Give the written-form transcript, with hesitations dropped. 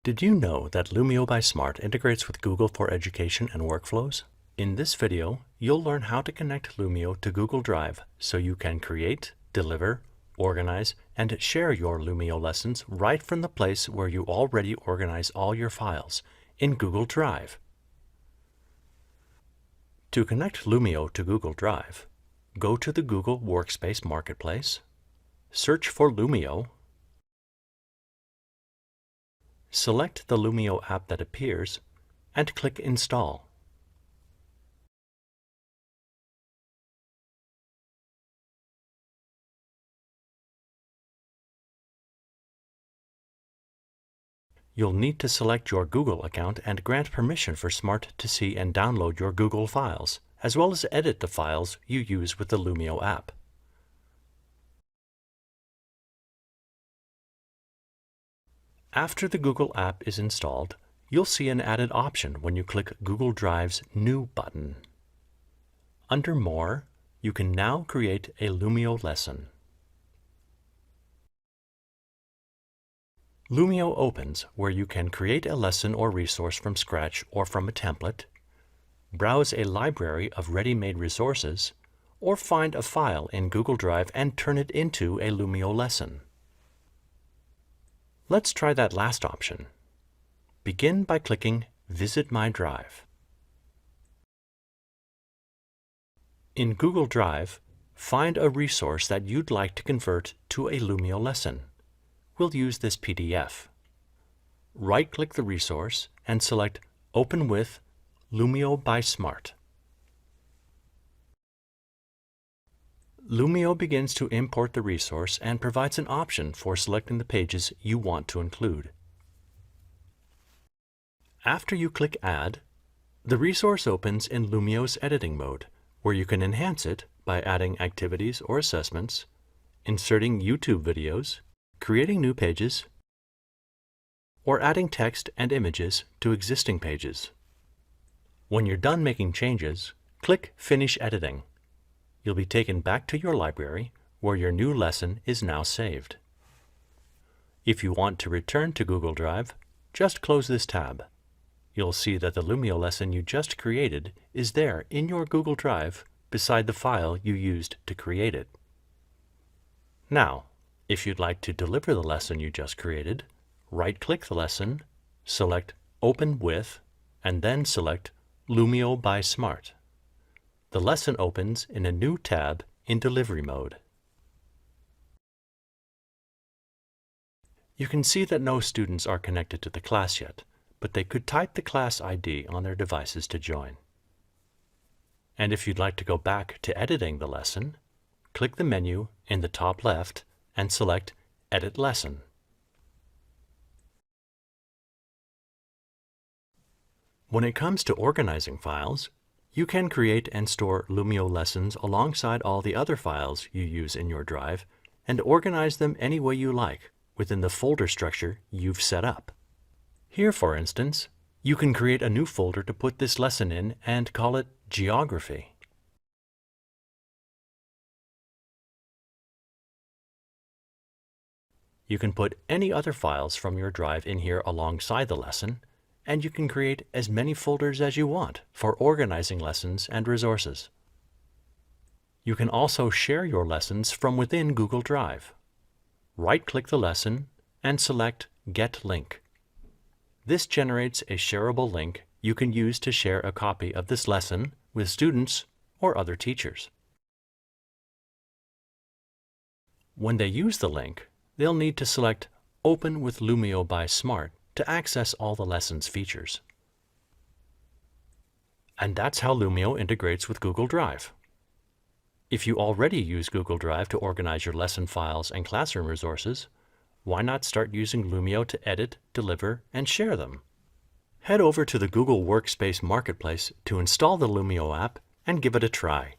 Did you know that Lumio by Smart integrates with Google for education and workflows? In this video, you'll learn how to connect Lumio to Google Drive so you can create, deliver, organize, and share your Lumio lessons right from the place where you already organize all your files, in Google Drive. To connect Lumio to Google Drive, go to the Google Workspace Marketplace, search for Lumio, select the Lumio app that appears, and click Install. You'll need to select your Google account and grant permission for Smart to see and download your Google files, as well as edit the files you use with the Lumio app. After the Google app is installed, you'll see an added option when you click Google Drive's New button. Under More, you can now create a Lumio lesson. Lumio opens where you can create a lesson or resource from scratch or from a template, browse a library of ready-made resources, or find a file in Google Drive and turn it into a Lumio lesson. Let's try that last option. Begin by clicking Visit My Drive. In Google Drive, find a resource that you'd like to convert to a Lumio lesson. We'll use this PDF. Right-click the resource and select Open with Lumio by Smart. Lumio begins to import the resource and provides an option for selecting the pages you want to include. After you click Add, the resource opens in Lumio's editing mode, where you can enhance it by adding activities or assessments, inserting YouTube videos, creating new pages, or adding text and images to existing pages. When you're done making changes, click Finish Editing. You'll be taken back to your library, where your new lesson is now saved. If you want to return to Google Drive, just close this tab. You'll see that the Lumio lesson you just created is there in your Google Drive beside the file you used to create it. Now, if you'd like to deliver the lesson you just created, right-click the lesson, select Open with, and then select Lumio by Smart. The lesson opens in a new tab in delivery mode. You can see that no students are connected to the class yet, but they could type the class ID on their devices to join. And if you'd like to go back to editing the lesson, click the menu in the top left and select Edit Lesson. When it comes to organizing files, you can create and store Lumio lessons alongside all the other files you use in your drive and organize them any way you like within the folder structure you've set up. Here, for instance, you can create a new folder to put this lesson in and call it Geography. You can put any other files from your drive in here alongside the lesson, and you can create as many folders as you want for organizing lessons and resources. You can also share your lessons from within Google Drive. Right-click the lesson and select Get Link. This generates a shareable link you can use to share a copy of this lesson with students or other teachers. When they use the link, they'll need to select Open with Lumio by Smart to access all the lesson's features. And that's how Lumio integrates with Google Drive. If you already use Google Drive to organize your lesson files and classroom resources, why not start using Lumio to edit, deliver, and share them? Head over to the Google Workspace Marketplace to install the Lumio app and give it a try.